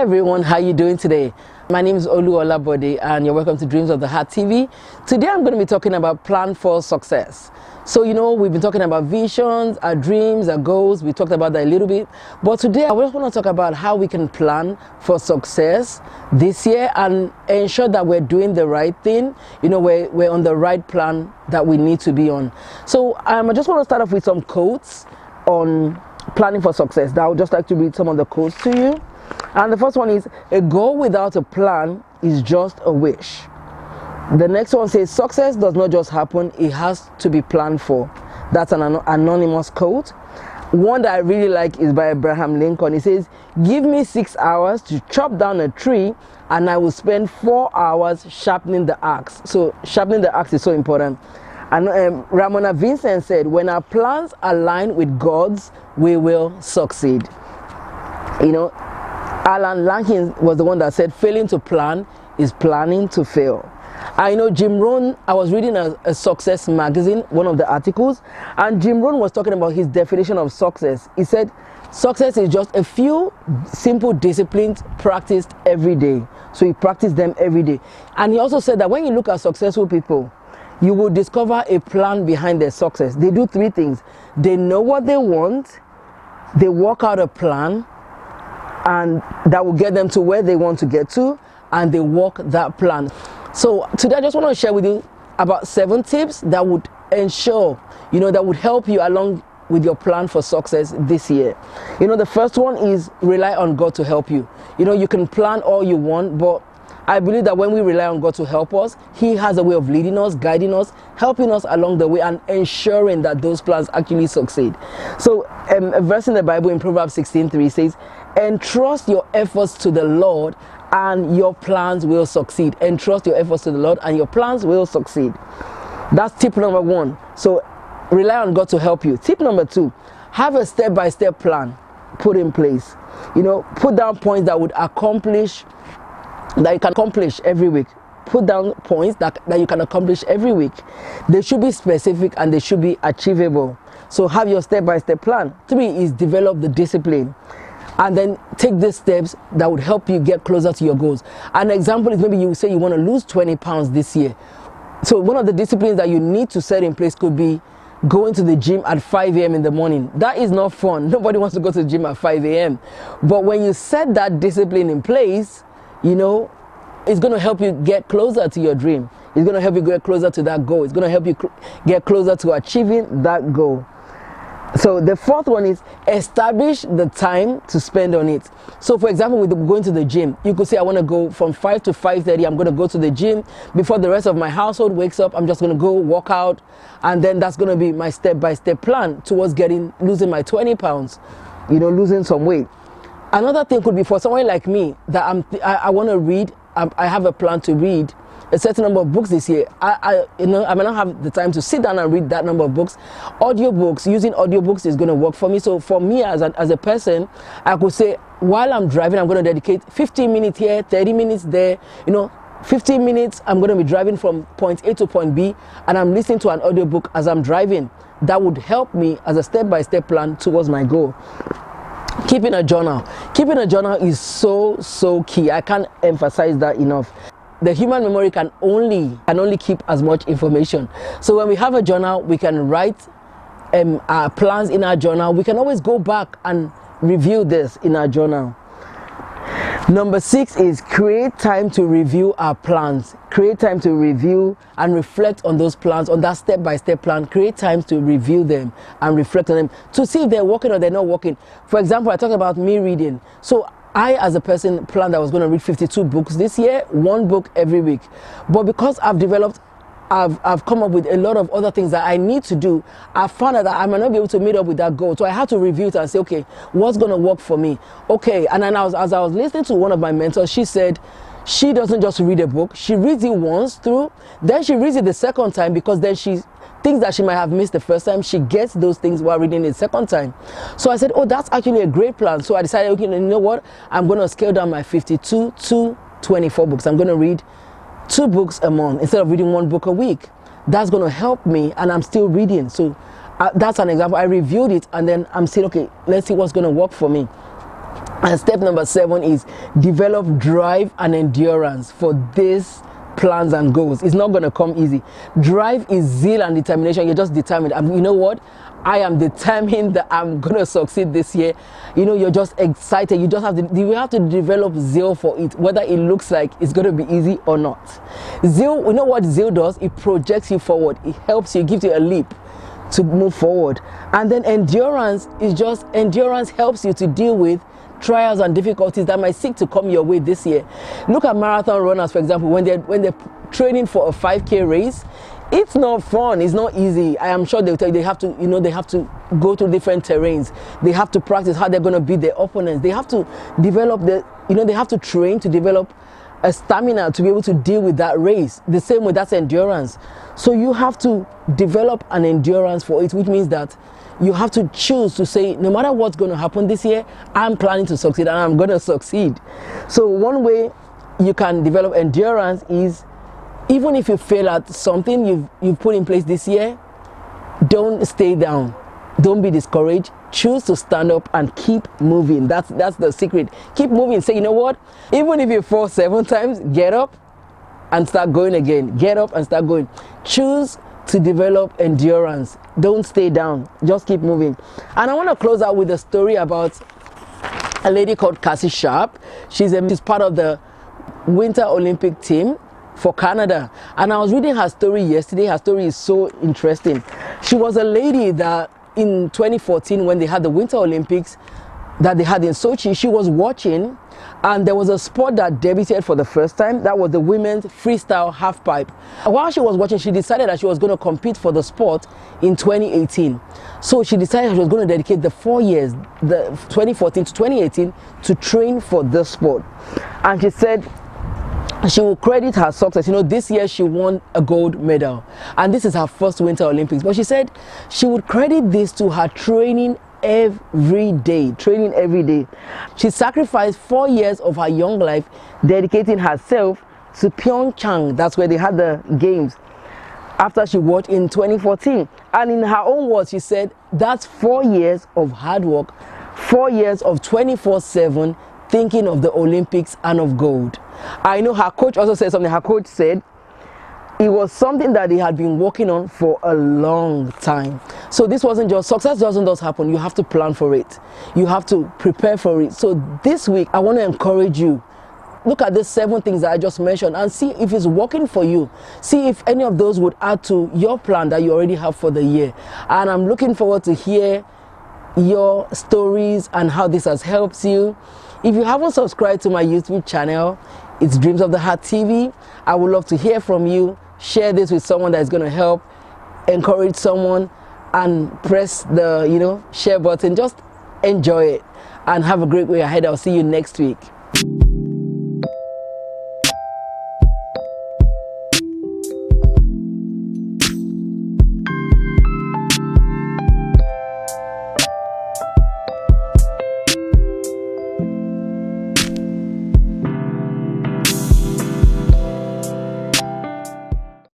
everyone, how you doing today? My name is Olu Olabode and you're welcome to Dreams of the Heart TV. Today I'm going to be talking about plan for success. So we've been talking about visions, our dreams, our goals. We talked about that a little bit, but today I just want to talk about how we can plan for success this year and ensure that we're doing the right thing. We're on the right plan that we need to be on. So I just want to start off with some quotes on planning for success. I would just like to read some of the quotes to you. And the first one is, a goal without a plan is just a wish. The next one says, success does not just happen, it has to be planned for. That's an anonymous quote. One that I really like is by Abraham Lincoln. He says, give me 6 hours to chop down a tree and I will spend 4 hours sharpening the axe. So sharpening the axe is so important. And Ramona Vincent said, when our plans align with God's, we will succeed. Alan Lankin was the one that said, failing to plan is planning to fail. I know Jim Rohn, I was reading a Success magazine, one of the articles, and Jim Rohn was talking about his definition of success. He said, success is just a few simple disciplines practiced every day. So he practiced them every day. And he also said that when you look at successful people, you will discover a plan behind their success. They do 3 things. They know what they want, they work out a plan, and that will get them to where they want to get to, and they walk that plan. So today I just want to share with you about 7 tips that would ensure, that would help you along with your plan for success this year. The first one is rely on God to help you. You can plan all you want, but I believe that when we rely on God to help us, He has a way of leading us, guiding us, helping us along the way, and ensuring that those plans actually succeed. So a verse in the Bible in Proverbs 16:3 says, entrust your efforts to the Lord and your plans will succeed. Entrust your efforts to the Lord and your plans will succeed. That's tip number 1. So rely on God to help you. Tip number 2, have a step-by-step plan put in place. Put down points that would accomplish, that you can accomplish every week. Put down points that you can accomplish every week. They should be specific and they should be achievable. So have your step-by-step plan. 3 is develop the discipline. And then take these steps that would help you get closer to your goals. An example is maybe you say you want to lose 20 pounds this year. So one of the disciplines that you need to set in place could be going to the gym at 5 a.m. in the morning. That is not fun. Nobody wants to go to the gym at 5 a.m. But when you set that discipline in place, it's going to help you get closer to your dream. It's going to help you get closer to that goal. It's going to help you get closer to achieving that goal. So the 4th one is establish the time to spend on it. So for example, with going to the gym, you could say I want to go from 5 to 5:30. I'm going to go to the gym before the rest of my household wakes up. I'm just going to go work out, and then that's going to be my step-by-step plan towards losing my 20 pounds, losing some weight. Another thing could be for someone like me that I want to read. I have a plan to read a certain number of books this year. I may not have the time to sit down and read that number of books. Using audiobooks is going to work for me. So for me as a person, I could say while I'm driving, I'm going to dedicate 15 minutes here, 30 minutes there. 15 minutes I'm going to be driving from point A to point B, and I'm listening to an audiobook as I'm driving. That would help me as a step-by-step plan towards my goal. Keeping a journal. Keeping a journal is so key. I can't emphasize that enough. The human memory can only keep as much information. So when we have a journal, we can write our plans in our journal. We can always go back and review this in our journal. Number 6 is create time to review our plans. Create time to review and reflect on those plans, on that step-by-step plan. Create time to review them and reflect on them to see if they're working or they're not working. For example, I talked about me reading. So I, as a person, planned that I was going to read 52 books this year, 1 book every week. But because I've come up with a lot of other things that I need to do, I found out that I might not be able to meet up with that goal. So I had to review it and say, okay, what's going to work for me? Okay, and then as I was listening to one of my mentors, she said she doesn't just read a book. She reads it once through, then she reads it the second time, because then things that she might have missed the first time, she gets those things while reading it the second time. So I said, oh, that's actually a great plan. So I decided, okay, you know what? I'm going to scale down my 52 to 24 books. I'm going to read 2 books a month instead of reading 1 book a week. That's going to help me, and I'm still reading. So that's an example. I reviewed it, and then I'm saying, okay, let's see what's going to work for me. And step number 7 is develop drive and endurance for these plans and goals. It's not going to come easy. Drive is zeal and determination. You're just determined. And you know what? I am determined that I'm going to succeed this year. You know, you're just excited. You have to develop zeal for it, whether it looks like it's going to be easy or not. Zeal, you know what zeal does? It projects you forward. It helps you, gives you a leap to move forward. And then endurance helps you to deal with trials and difficulties that might seek to come your way this year. Look at marathon runners, for example, when they're training for a 5K race. It's not fun, it's not easy. I am sure they'll tell you they have to go to different terrains. They have to practice how they're going to beat their opponents. They have to develop they have to train to develop a stamina to be able to deal with that race. The same way, that's endurance. So you have to develop an endurance for it, which means that you have to choose to say, no matter what's going to happen this year, I'm planning to succeed and I'm going to succeed. So one way you can develop endurance is, even if you fail at something you've put in place this year, don't stay down. Don't be discouraged. Choose to stand up and keep moving. That's the secret. Keep moving. Say, you know what? Even if you fall 7 times, get up and start going again. Get up and start going. Choose to develop endurance. Don't stay down. Just keep moving. And I want to close out with a story about a lady called Cassie Sharp. She's part of the Winter Olympic team for Canada. And I was reading her story yesterday. Her story is so interesting. She was a lady that in 2014, when they had the Winter Olympics that they had in Sochi, she was watching, and there was a sport that debuted for the first time. That was the women's freestyle halfpipe. While she was watching, she decided that she was going to compete for the sport in 2018. So she decided she was going to dedicate the 4 years, the 2014 to 2018, to train for this sport. And she said she will credit her success. You know, this year she won a gold medal, and this is her first Winter Olympics. But she said she would credit this to her training every day. She sacrificed 4 years of her young life, dedicating herself to Pyeongchang. That's where they had the games, after she watched in 2014. And in her own words, she said that's 4 years of hard work, 4 years of 24/7 thinking of the Olympics and of gold. I know her coach also said something. Her coach said it was something that they had been working on for a long time. So this wasn't just, success doesn't just happen. You have to plan for it. You have to prepare for it. So this week, I want to encourage you. Look at these 7 things that I just mentioned and see if it's working for you. See if any of those would add to your plan that you already have for the year. And I'm looking forward to hear your stories and how this has helped you. If you haven't subscribed to my YouTube channel, it's Dreams of the Heart TV. I would love to hear from you. Share this with someone that is going to help, encourage someone, and press the share button. Just enjoy it and have a great week ahead. I'll see you next week.